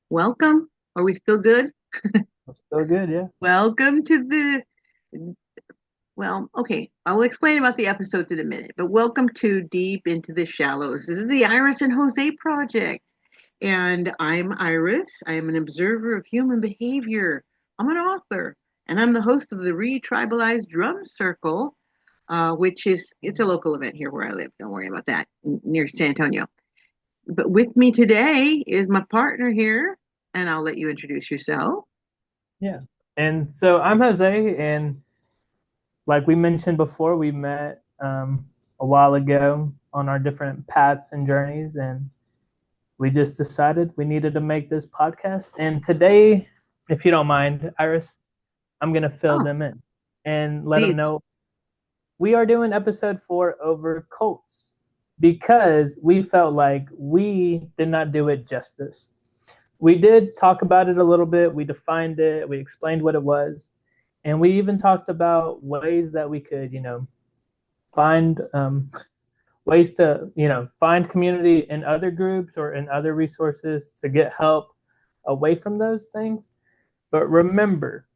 Welcome. Are we still good? I'm still good, yeah. Welcome to okay, I'll explain about the episodes in a minute, but welcome to Deep into the Shallows. This is the Iris and Jose Project, and I'm Iris. I am an observer of human behavior. I'm an author, and I'm the host of the Retribalized Drum Circle, it's a local event here where I live. Don't worry about that, near San Antonio. But with me today is my partner here, and I'll let you introduce yourself. Yeah. And so I'm Jose, and like we mentioned before, we met a while ago on our different paths and journeys, and we just decided we needed to make this podcast. And today, if you don't mind, Iris, I'm going to fill Oh, them in and let them please. know we are doing episode 4 over cults because we felt like we did not do it justice. We did talk about it a little bit, we defined it, we explained what it was. And we even talked about ways that we could, find ways to, find community in other groups or in other resources to get help away from those things. But remember,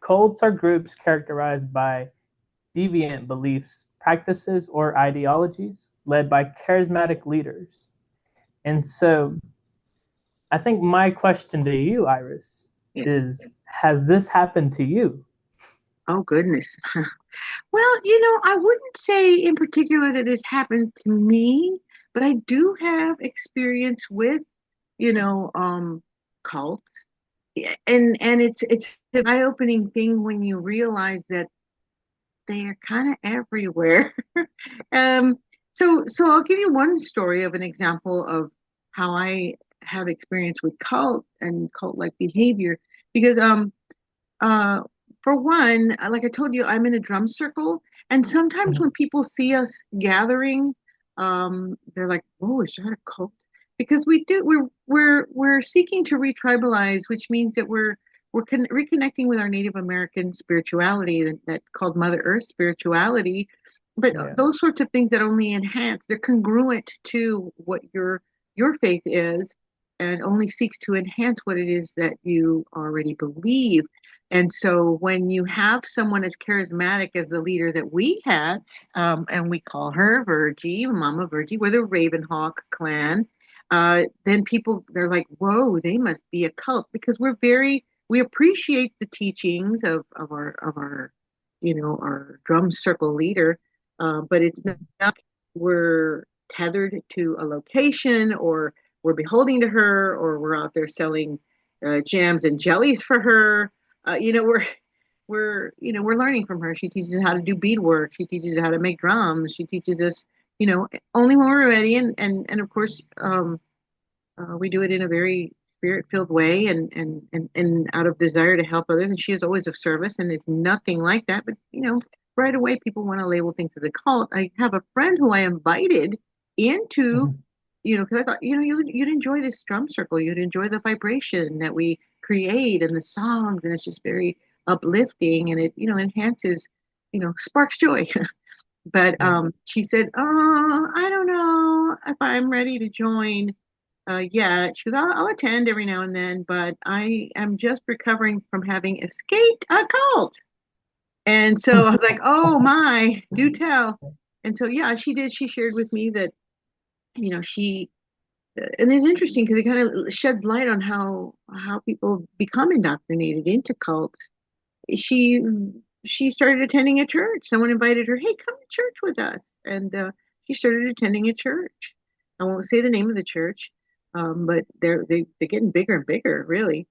cults are groups characterized by deviant beliefs, practices, or ideologies led by charismatic leaders. And so I think my question to you, Iris, Yeah. is has this happened to you? Oh, goodness. Well, I wouldn't say in particular that it happened to me, but I do have experience with, you know, um, cults. Yeah, and it's an eye-opening thing when you realize that they are kind of everywhere. Um, so I'll give you one story of an example of how I have experience with cult and cult-like behavior because Uh, for one, like I told you, I'm in a drum circle, and sometimes when Mhm. people see us gathering, they're like, "Whoa, is that a cult?" Because we're seeking to retribalize, which means that we're reconnecting with our Native American spirituality that called Mother Earth spirituality. But Yeah. those sorts of things that only enhance, they're congruent to what your faith is, and only seeks to enhance what it is that you already believe. And so when you have someone as charismatic as the leader that we had, and we call her Virgie, Mama Virgie, we're the Ravenhawk clan, then they're like, whoa, they must be a cult because we appreciate the teachings of our, our drum circle leader, but it's not, we're tethered to a location or we're beholding to her or we're out there selling jams and jellies for her. We're learning from her. She teaches us how to do beadwork. She teaches us how to make drums. She teaches us, only when we're ready. And of course, we do it in a very spirit-filled way and out of desire to help others. And she is always of service, and it's nothing like that. But right away, people want to label things as a cult. I have a friend who I invited into, Mhm. because I thought, you'd enjoy this drum circle. You'd enjoy the vibration that we create and the songs, and it's just very uplifting, and it, enhances, sparks joy. But Yeah. she said, "Oh, I don't know if I'm ready to join yet." She goes, I'll attend every now and then, but I am just recovering from having escaped a cult. And so I was like, oh my, do tell. And so, yeah, she did. She shared with me that, she, and it's interesting because it kind of sheds light on how people become indoctrinated into cults. She she started attending a church. Someone invited her, "Hey, come to church with us," and she started attending a church. I won't say the name of the church, but they're getting bigger and bigger, really.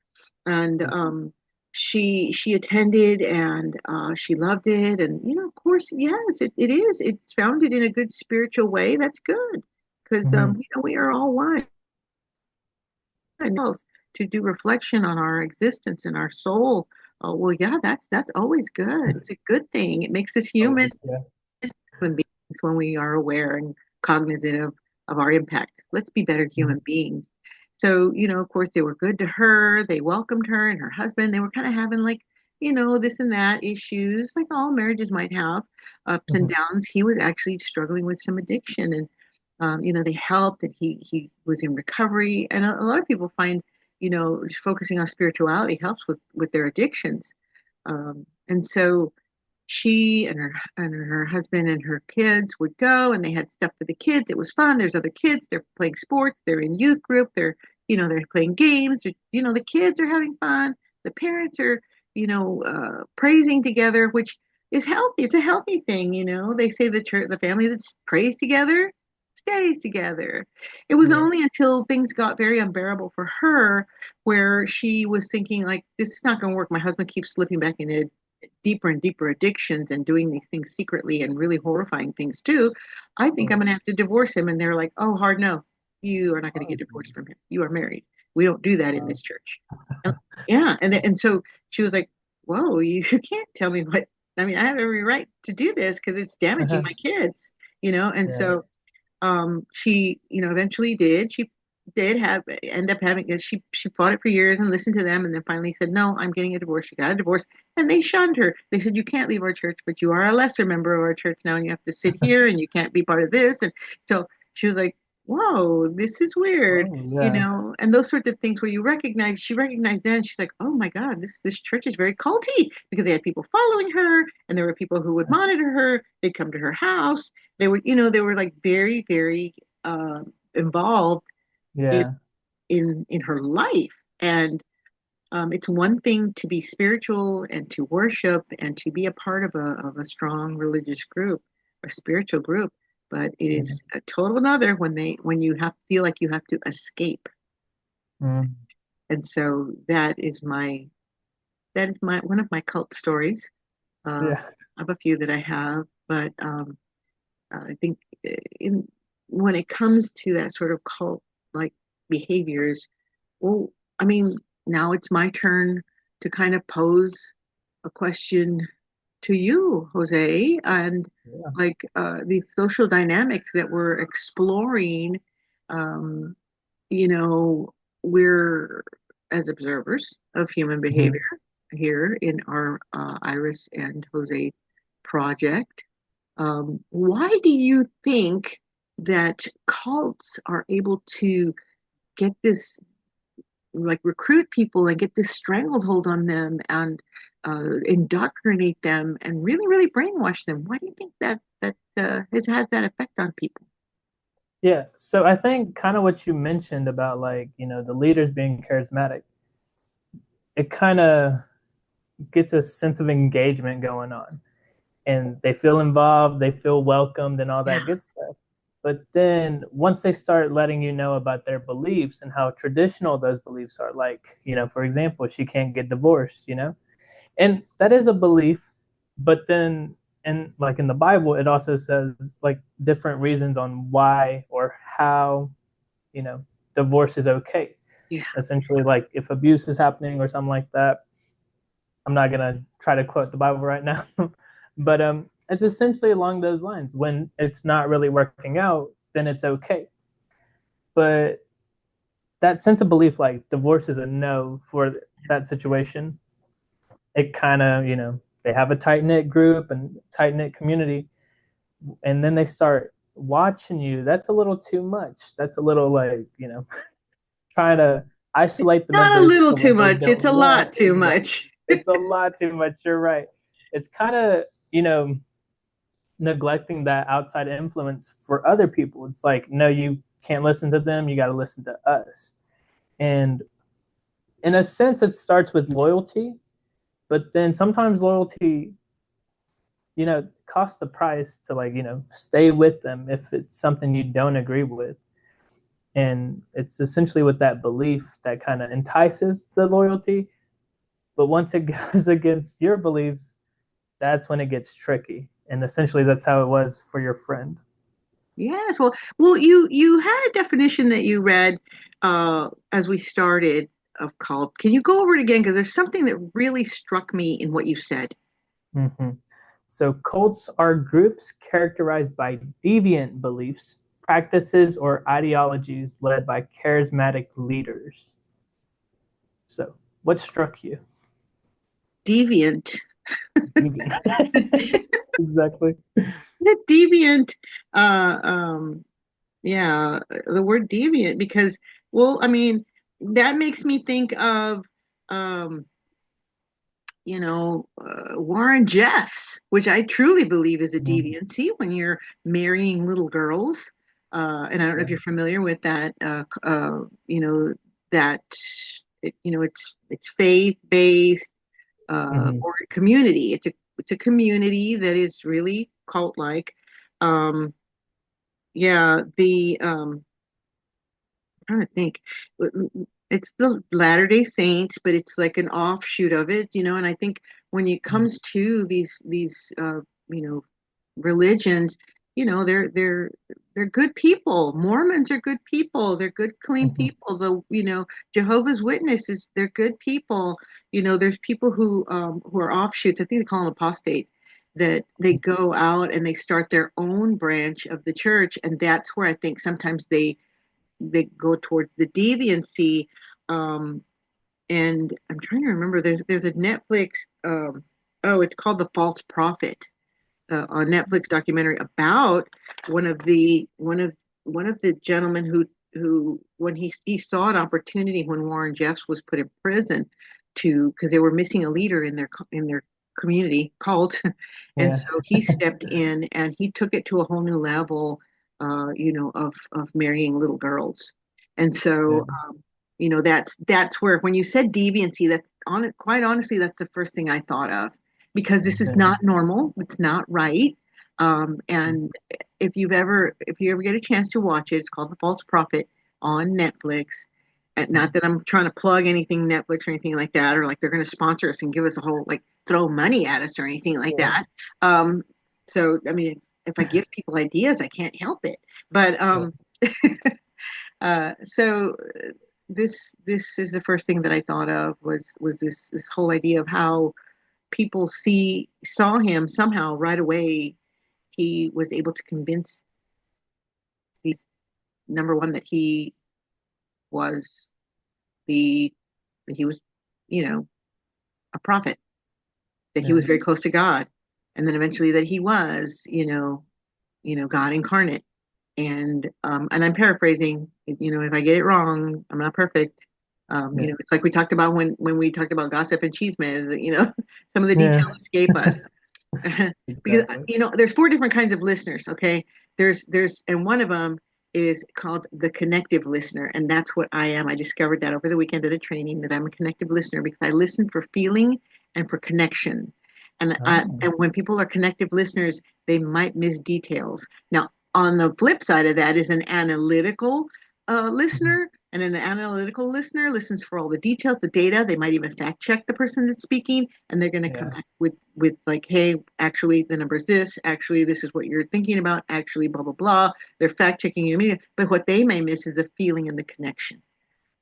And she attended and she loved it. And of course, yes, it is. It's founded in a good spiritual way. That's good because Mhm. we are all one and else to do reflection on our existence and our soul. Oh, well, yeah, that's always good. It's a good thing. It makes us human Always, yeah. beings when we are aware and cognizant of our impact. Let's be better Mhm. human beings. So, of course, they were good to her. They welcomed her and her husband. They were kind of having like, this and that issues, like all marriages might have, ups and Mhm. downs. He was actually struggling with some addiction, and they helped, and he was in recovery. And a lot of people find focusing on spirituality helps with their addictions. And so she and her husband and her kids would go, and they had stuff for the kids. It was fun. There's other kids. They're playing sports. They're in youth group. They're playing games. The kids are having fun. The parents are, praising together, which is healthy. It's a healthy thing. They say the family that prays together stays together. It was Yeah. only until things got very unbearable for her where she was thinking, like, this is not going to work. My husband keeps slipping back into deeper and deeper addictions and doing these things secretly and really horrifying things too. I think I'm Mm. going to have to divorce him. And they're like, oh, hard no. You are not going to get Oh, divorced from him. You are married. We don't do that in wow. this church. And, yeah. And so she was like, whoa, you can't tell me what. I mean, I have every right to do this because it's damaging my kids, And Yeah. so she eventually did have end up having she fought it for years and listened to them, and then finally said, no, I'm getting a divorce. She got a divorce, and they shunned her. They said, you can't leave our church, but you are a lesser member of our church now, and you have to sit here, and you can't be part of this. And so she was like, whoa, this is weird. Oh, yeah. And those sorts of things where she recognized then, she's like, oh my God, this church is very culty, because they had people following her, and there were people who would monitor her. They'd come to her house. They were like very, very involved in Yeah. in her life. And it's one thing to be spiritual and to worship and to be a part of a strong religious group or spiritual group, but it Yeah. is a total another when you feel like you have to escape. Mm. And so that is my one of my cult stories. Uh, Yeah. I have a few that I have, but I think in when it comes to that sort of cult like behaviors, well, I mean, now it's my turn to kind of pose a question to you, Jose, and Yeah. like these social dynamics that we're exploring. Um, you know, we're as observers of human Mhm. behavior here in our Iris and Jose project. Why do you think that cults are able to get this, like, recruit people and get this stranglehold on them and indoctrinate them and really, really brainwash them? Why do you think that has had that effect on people? Yeah. So I think kind of what you mentioned about like, the leaders being charismatic, it kind of gets a sense of engagement going on. And they feel involved, they feel welcomed and all Yeah. that good stuff. But then once they start letting you know about their beliefs and how traditional those beliefs are, like, for example, she can't get divorced. And that is a belief, but then in the Bible, it also says like different reasons on why or how, you know, divorce is okay. Yeah. Essentially, like if abuse is happening or something like that. I'm not gonna try to quote the Bible right now, but it's essentially along those lines. When it's not really working out, then it's okay. But that sense of belief, like divorce is a no for that situation, it kind of, they have a tight knit group and tight knit community, and then they start watching you. That's a little too much. That's a little like, trying to isolate the Not a members little to too where they much. don't It's a want. lot too much. It's a lot too much. You're right. It's kind of, neglecting that outside influence for other people. It's like, no, you can't listen to them. You got to listen to us. And in a sense, it starts with loyalty, but then sometimes loyalty, costs the price to like, stay with them if it's something you don't agree with. And it's essentially with that belief that kind of entices the loyalty. But once it goes against your beliefs, that's when it gets tricky. And essentially, that's how it was for your friend. Yes. Well, you had a definition that you read as we started of cult. Can you go over it again? Because there's something that really struck me in what you said. Mm-hmm. So, cults are groups characterized by deviant beliefs, practices, or ideologies led by charismatic leaders. So, what struck you? Deviant. Deviant. Exactly. The deviant, uh, um, yeah, the word deviant, because, well, I mean, that makes me think of um, Warren Jeffs, which I truly believe is a Mm, deviancy when you're marrying little girls. And I don't know if yeah. you're familiar with that. That it's faith based Hmm. or community. It's a community that is really cult like. Um, yeah, I'm trying to think. It's the Latter-day Saints, but it's like an offshoot of it, and I think when it comes to these you know religions, they're good people. Mormons are good people. They're good, clean Hmm. people. Jehovah's Witnesses, they're good people. There's people who are offshoots. I think they call them apostate, that they go out and they start their own branch of the church, and that's where I think sometimes they go towards the deviancy. Um, and I'm trying to remember. There's a Netflix. It's called The False Prophet, a Netflix documentary about one of the gentlemen who when he saw an opportunity when Warren Jeffs was put in prison to because they were missing a leader in their community cult, and Yeah. so he stepped in and he took it to a whole new level, of marrying little girls, and Yeah. so. That's where when you said deviancy, that's on it. Quite honestly, that's the first thing I thought of because this is Yeah. not normal. It's not right. And if you ever get a chance to watch it, it's called The False Prophet on Netflix. And not that I'm trying to plug anything Netflix or anything like that, or like they're going to sponsor us and give us a whole like throw money at us or anything like Yeah. that. Um, so I mean, if I give people ideas, I can't help it. But Yeah. so this is the first thing that I thought of was this whole idea of how people saw him somehow right away. He was able to convince these number one that was the that he was you know a prophet, that he Yeah. was very close to God, and then eventually that he was God incarnate. And I'm paraphrasing, if I get it wrong, I'm not perfect. Yeah. It's like we talked about when we talked about gossip and chisme, some of the Yeah. details escape us. Because Exactly. there's four different kinds of listeners, okay? And one of them is called the connective listener, and that's what I am. I discovered that over the weekend at a training, that I'm a connective listener because I listen for feeling and for connection. And Oh. when people are connective listeners, they might miss details. Now, on the flip side of that is an analytical Mhm. listener, and an analytical listener listens for all the details, the data. They might even fact check the person that's speaking, and they're going to come Yeah. back with like, hey, actually the number is this. Actually, this is what you're thinking about. Actually, blah blah blah. They're fact checking you immediately, but what they may miss is the feeling and the connection,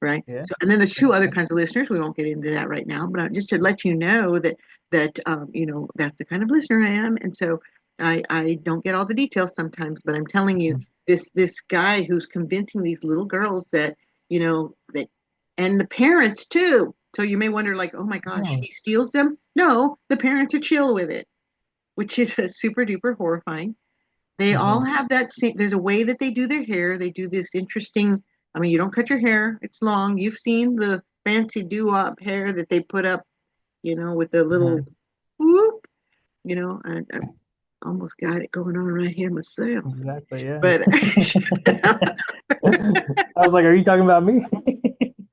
right? Yeah. So, and then there's two Makes other sense. kinds of listeners. We won't get into that right now, but just to let you know that that's the kind of listener I am, and so I don't get all the details sometimes, but I'm telling you, Mhm. this guy who's convincing these little girls that, and the parents too. So you may wonder, like, oh my gosh, Oh. he steals them. No, the parents are chill with it, which is super duper horrifying. They all Hmm. have that same, there's a way that they do their hair. They do this interesting, I mean, you don't cut your hair, it's long. You've seen the fancy doo-wop hair that they put up, with the little Hmm. whoop, I almost got it going on right here myself. Exactly. Yeah. But I was like, "Are you talking about me?"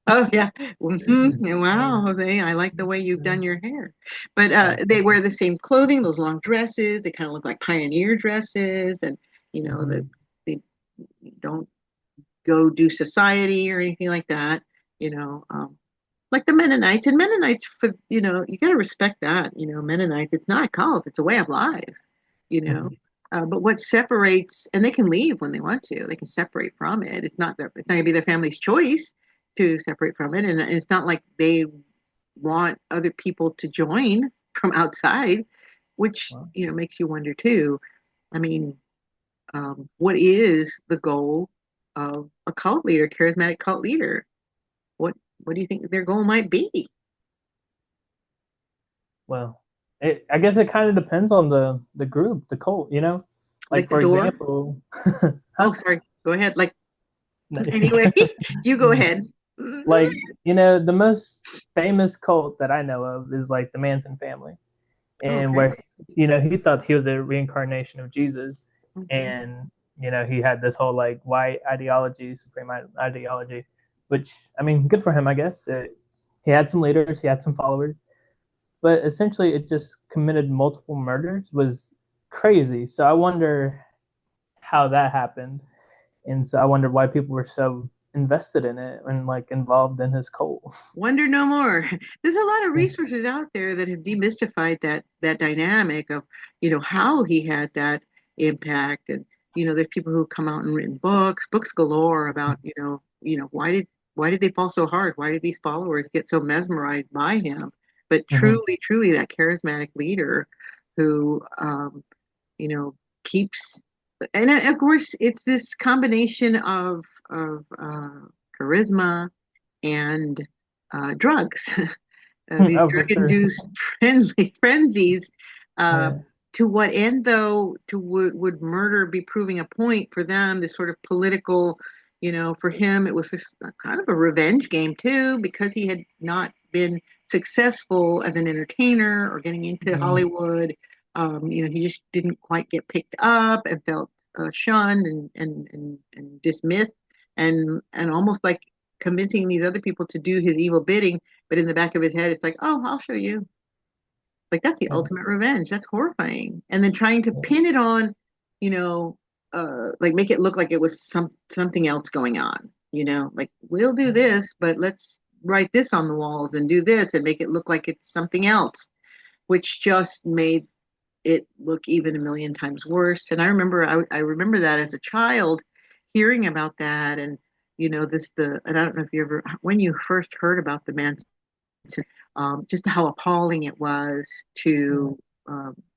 oh yeah, wow, Jose, I like the way you've done your hair. But they wear the same clothing, those long dresses. They kind of look like pioneer dresses, and that Mhm. they don't go do society or anything like that. You know, like the Mennonites, and Mennonites, for you got to respect that. Mennonites, it's not a cult; it's a way of life. You know. Mhm. But what separates, and they can leave when they want to. They can separate from it. It's not gonna be their family's choice to separate from it, and it's not like they want other people to join from outside, which Well, makes you wonder too. I mean, what is the goal of a cult leader, charismatic cult leader? What what do you think their goal might be? well, I guess it kind of depends on the group, the cult. Like Like the for door? example, Oh, huh? sorry. Go ahead. Like anyway, you go ahead. Like, the most famous cult that I know of is like the Manson family, and Okay. where he thought he was a reincarnation of Jesus, Hmm. and he had this whole like white ideology, supreme ideology, which I mean, good for him, I guess. He had some leaders, he had some followers, but essentially, it just committed multiple murders. Was crazy. So I wonder how that happened, and so I wonder why people were so invested in it and like involved in his cult. Wonder no more. There's a lot of resources out there that have demystified that dynamic of, how he had that impact. And, there's people who've come out and written books galore about, why did they fall so hard? Why did these followers get so mesmerized by him? But Mm-hmm. truly, truly that charismatic leader who, you know, keeps, and of course it's this combination of charisma and drugs, these Oh, for sure. drug-induced frenzies. Uh, Yeah. to what end, though? Would murder be proving a point for them? This sort of political, for him, it was just kind of a revenge game too, because he had not been successful as an entertainer or getting into Mm-hmm. Hollywood. He just didn't quite get picked up and felt shunned and dismissed, and almost like convincing these other people to do his evil bidding, but in the back of his head, it's like, oh, I'll show you. Like that's the Yeah. ultimate revenge. That's horrifying. And then trying to pin it on, you know, like make it look like it was something else going on. Like we'll do this, but let's write this on the walls and do this and make it look like it's something else, which just made it look even a million times worse. And I remember that as a child, hearing about that, and and I don't know if you ever when you first heard about the Manson, just how appalling it was Yeah. to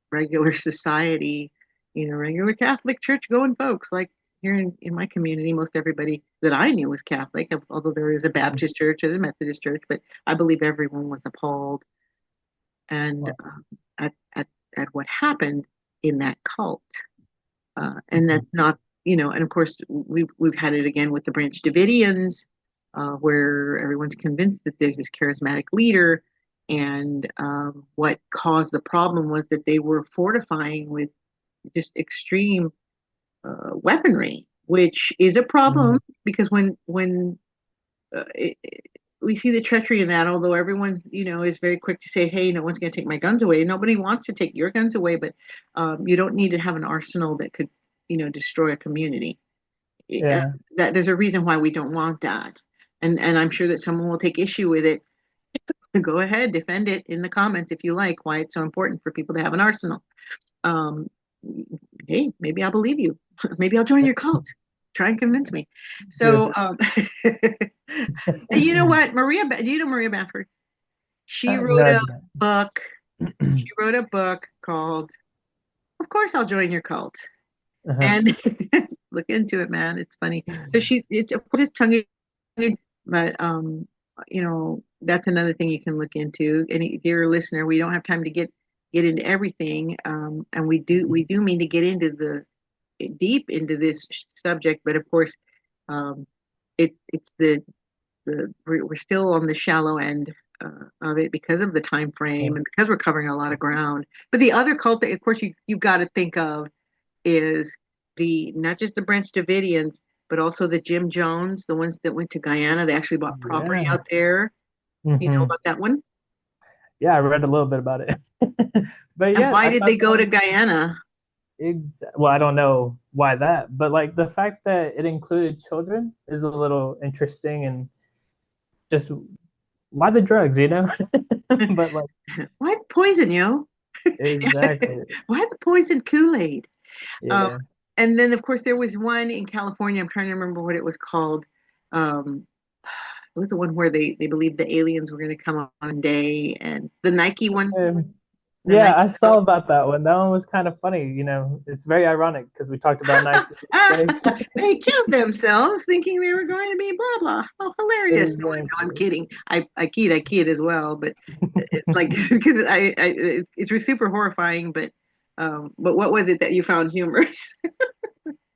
regular society, regular Catholic church going folks. Like here in my community, most everybody that I knew was Catholic, although there is a Baptist church, there's a Methodist church, but I believe everyone was appalled and Well, at what happened in that cult. And mhm. that's not, and of course we've had it again with the Branch Davidians, where everyone's convinced that there's this charismatic leader, and what caused the problem was that they were fortifying with just extreme weaponry, which is a problem Mhm. because when we see the treachery in that, although everyone, is very quick to say, hey, no one's going to take my guns away. Nobody wants to take your guns away, but you don't need to have an arsenal that could, destroy a community. Yeah. That there's a reason why we don't want that. And I'm sure that someone will take issue with it. Go ahead, defend it in the comments if you like, why it's so important for people to have an arsenal. Um, hey, maybe I'll believe you. Maybe I'll join your cult. Try and convince me. Good. So, you know what, do you know Maria Bamford? She No, wrote I a didn't. book. She wrote a book called "Of Course I'll Join Your Cult," Uh-huh. and look into it, man. It's funny. So it's of course it's tongue in cheek, but that's another thing you can look into. And dear listener, we don't have time to get into everything, and we do mean to get into the deep into this subject, but of course, um, it's we're still on the shallow end of it because of the time Yeah. frame and because we're covering a lot of ground. But the other cult that, of course, you've got to think of is the not just the Branch Davidians, but also the Jim Jones, the ones that went to Guyana. They actually bought property Yeah. out there. You know Hmm. about that one? Yeah, I read a little bit about it. But And yeah, why I did thought they that go to was Guyana? well, I don't know why that, but like the fact that it included children is a little interesting, and just why the drugs, you know? But like Why the poison, yo? exactly. Why the poison Kool-Aid? Um, Yeah. and then, of course, there was one in California. I'm trying to remember what it was called. Um, it was the one where they believed the aliens were going to come on one day, and the Nike one, Um, the yeah, Nike I cult. saw about that one. That one was kind of funny, you know. It's very ironic because we talked about Nike yesterday. They killed themselves thinking they were going to be blah blah. Oh, hilarious! No, I'm Exactly. kidding. I kid as well, but it's like because it's super horrifying. But what was it that you found humorous?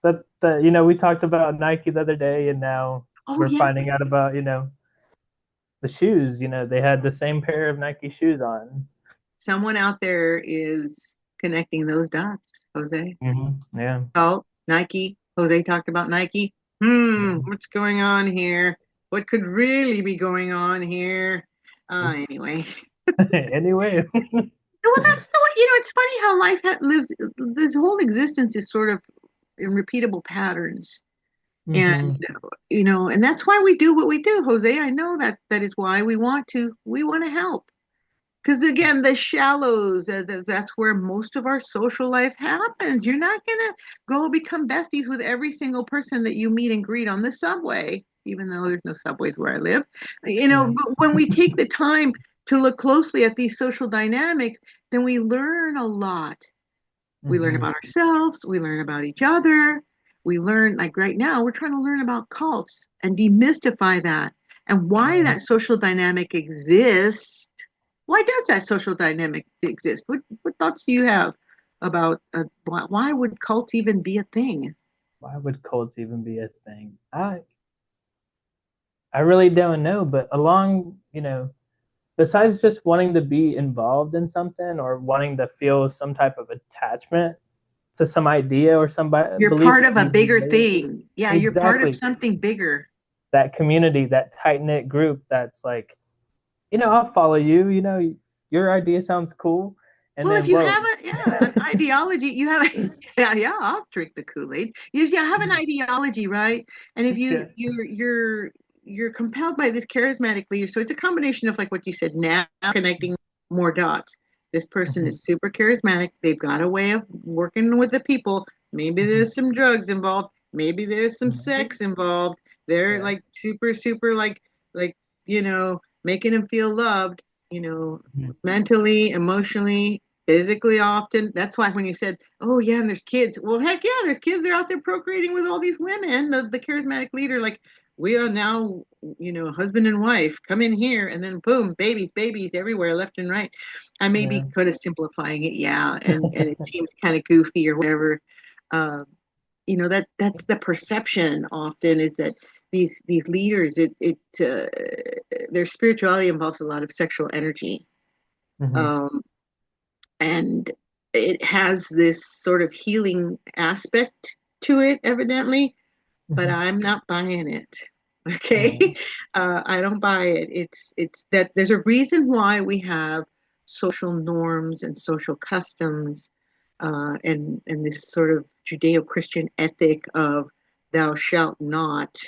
That we talked about Nike the other day, and now Oh we're yeah, finding out about. the shoes. They had the same pair of Nike shoes on. Someone out there is connecting those dots, Jose. Yeah. Oh, Nike. Jose talked about Nike. Yeah. What's going on here? What could really be going on here? Anyway. Anyway. Well, that's so, it's funny how life lives, this whole existence is sort of in repeatable patterns. And, Hmm. and that's why we do what we do, Jose. I know that is why we want to help. Because again, the shallows, that's where most of our social life happens. You're not going to go become besties with every single person that you meet and greet on the subway, even though there's no subways where I live. Yeah. But when we take the time to look closely at these social dynamics, then we learn a lot. We learn Hmm. about ourselves, we learn about each other. We learn, like right now, we're trying to learn about cults and demystify that and why Yeah. that social dynamic exists. Why does that social dynamic exist? What thoughts do you have about why would cults even be a thing? Why would cults even be a thing? I really don't know, but besides just wanting to be involved in something or wanting to feel some type of attachment to some idea or some You're belief part that of a you bigger believe. thing. Yeah, you're part of Exactly. something bigger. That community, that tight knit group that's like, I'll follow you, your idea sounds cool. And Well, if then, you have whoa. an ideology, you have yeah, I'll drink the Kool-Aid. You have an ideology, right? And if Yeah. you're compelled by this charismatic leader, so it's a combination of like what you said now, connecting more dots. This person Mhm. is super charismatic. They've got a way of working with the people. Maybe Mhm. there's some drugs involved. Maybe there's some Maybe. sex involved. They're Yeah. like super, super like making them feel loved. Mhm. Mentally, emotionally, physically often. That's why when you said, "Oh yeah, and there's kids," well, heck yeah, there's kids. They're out there procreating with all these women. The charismatic leader, like we are now, husband and wife. Come in here, and then boom, babies, babies everywhere, left and right. I may be Yeah. kind of simplifying it, yeah, and it seems kind of goofy or whatever. Uh, that's the perception often is that these leaders, their spirituality involves a lot of sexual energy, Mhm. um, and it has this sort of healing aspect to it, evidently, but Mhm. I'm not buying it. Okay, Yeah. I don't buy it. It's that there's a reason why we have social norms and social customs, and this sort of Judeo-Christian ethic of thou shalt not,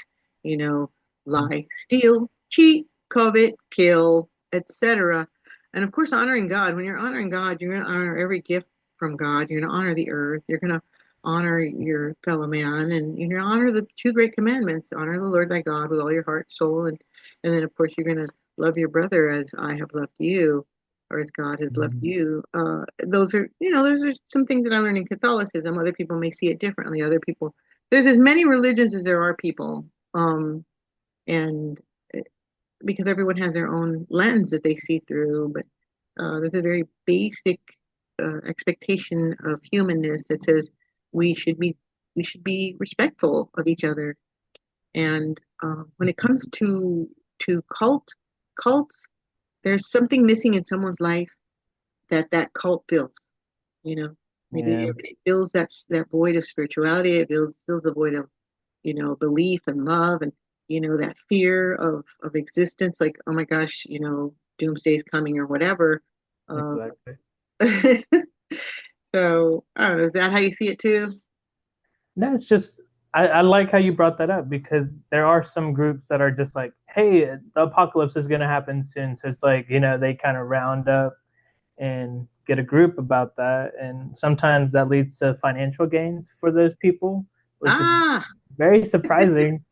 you know, lie, steal, cheat, covet, kill, etc. And of course, honoring God. When you're honoring God, you're going to honor every gift from God. You're going to honor the earth. You're going to honor your fellow man, and you know, honor the two great commandments: honor the Lord thy God with all your heart, soul, and then of course you're going to love your brother as I have loved you, or as God has loved Mhm. you. Those are some things that I learned in Catholicism. Other people may see it differently. Other people, there's as many religions as there are people, and because everyone has their own lens that they see through, but there's a very basic expectation of humanness that says we should be we should be respectful of each other. And when it comes to cults, there's something missing in someone's life that cult fills. You know, maybe Yeah. it fills that void of spirituality. It fills the void of belief and love, and that fear of existence. Like, oh my gosh, doomsday's coming or whatever. Um, Exactly. So I don't know. Is that how you see it too? No, it's just I like how you brought that up because there are some groups that are just like, hey, the apocalypse is going to happen soon. So it's like, they kind of round up and get a group about that. And sometimes that leads to financial gains for those people, which is Ah, very surprising.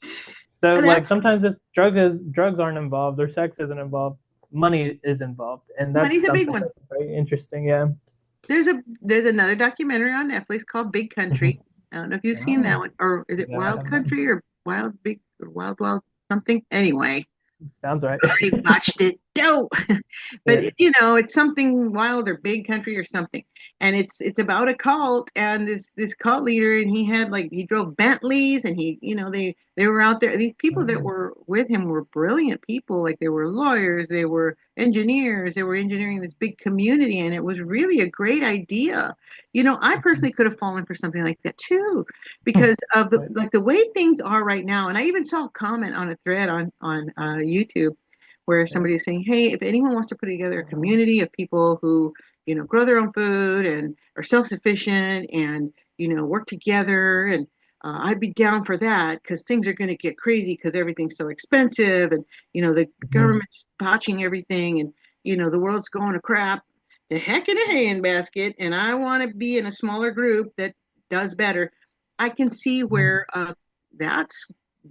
So like that's sometimes if drugs aren't involved or sex isn't involved, money is involved. And that's money's a big something one. that's very interesting. Yeah. There's another documentary on Netflix called Big Country. I don't know if you've seen that Oh, one, or is it no, I Wild have not. Country or Wild Big or Wild Wild something? Anyway, Sounds right. I already watched it. no. But Yeah. it's something wild or big country or something, and it's about a cult and this cult leader, and he drove Bentleys, and they were out there. These people that Mm. were with him were brilliant people, like they were lawyers, they were engineers, they were engineering this big community, and it was really a great idea. I personally could have fallen for something like that too, because of Right. the way things are right now. And I even saw a comment on a thread on YouTube where Yeah. somebody is saying, "Hey, if anyone wants to put together a community of people who grow their own food and are self-sufficient and work together, and I'd be down for that because things are going to get crazy because everything's so expensive, and the Mhm. government's botching everything, and the world's going to crap. The heck in a handbasket, and I want to be in a smaller group that does better." I can see Mhm. where that's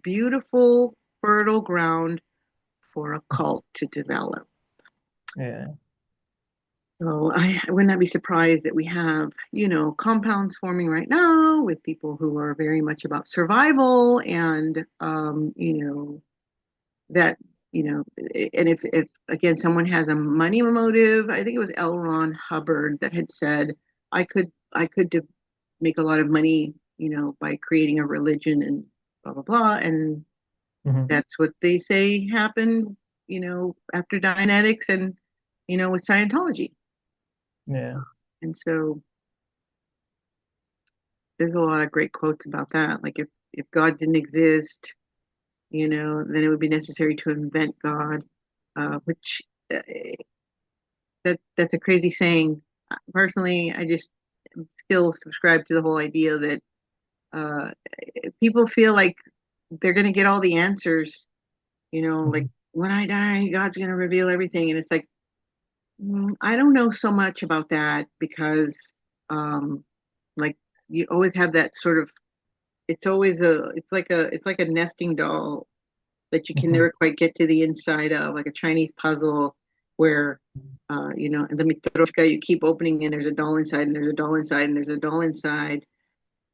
beautiful, fertile ground for a cult to develop. Yeah. So I would not be surprised that we have, compounds forming right now with people who are very much about survival, and, that, and if again, someone has a money motive. I think it was L. Ron Hubbard that had said, I could make a lot of money, by creating a religion and blah, blah, blah. And Mhm. that's what they say happened, after Dianetics and, with Scientology. Yeah. And so there's a lot of great quotes about that. Like if God didn't exist, then it would be necessary to invent God, which uh, that's a crazy saying. Personally, I just still subscribe to the whole idea that uh, people feel like they're going to get all the answers, like Mhm. when I die, God's going to reveal everything. And it's like, I don't know so much about that because, um, like, you always have that sort of. It's like a nesting doll that you can Mhm. never quite get to the inside of, like a Chinese puzzle where, in the Matryoshka, you keep opening and there's a doll inside and there's a doll inside and there's a doll inside,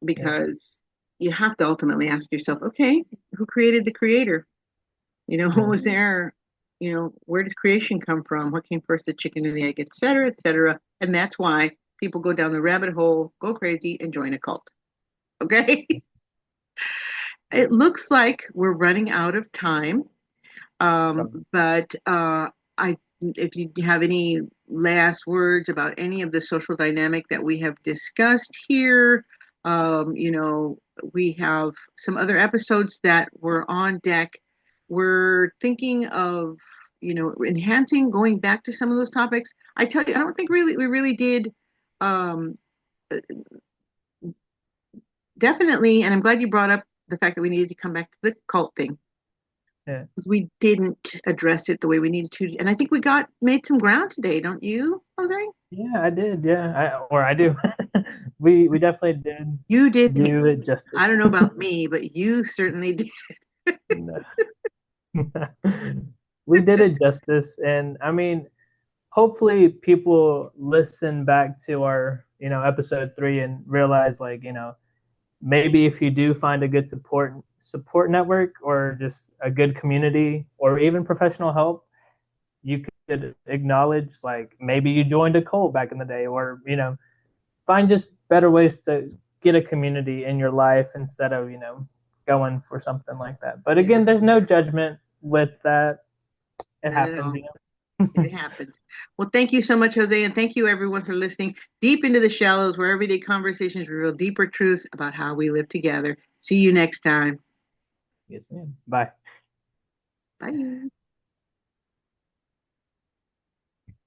Yeah. because you have to ultimately ask yourself, okay, who created the creator? Who Yeah. was there? Where did creation come from? What came first, the chicken or the egg, et cetera, et cetera. And that's why people go down the rabbit hole, go crazy, and join a cult. Okay. It looks like we're running out of time. But if you have any last words about any of the social dynamic that we have discussed here, we have some other episodes that were on deck. We're thinking of, enhancing, going back to some of those topics. I tell you, I don't think really we really did. Um, Definitely, and I'm glad you brought up the fact that we needed to come back to the cult thing. Yeah. We didn't address it the way we needed to. And I think we got made some ground today, don't you, Jose? Yeah, I did. Yeah, I do. We definitely did You did. do it I justice. don't know about me, but you certainly did. No. We did it justice, and I mean, hopefully, people listen back to our episode 3 and realize, like, maybe if you do find a good support network or just a good community or even professional help, you could acknowledge, like, maybe you joined a cult back in the day, or find just better ways to get a community in your life instead of going for something like that. But Yeah, again, there's no judgment with that. It not at happens. all. It happens. Well, thank you so much, Jose, and thank you everyone for listening deep into the shallows, where everyday conversations reveal deeper truths about how we live together. See you next time. Yes, ma'am. Bye. Bye.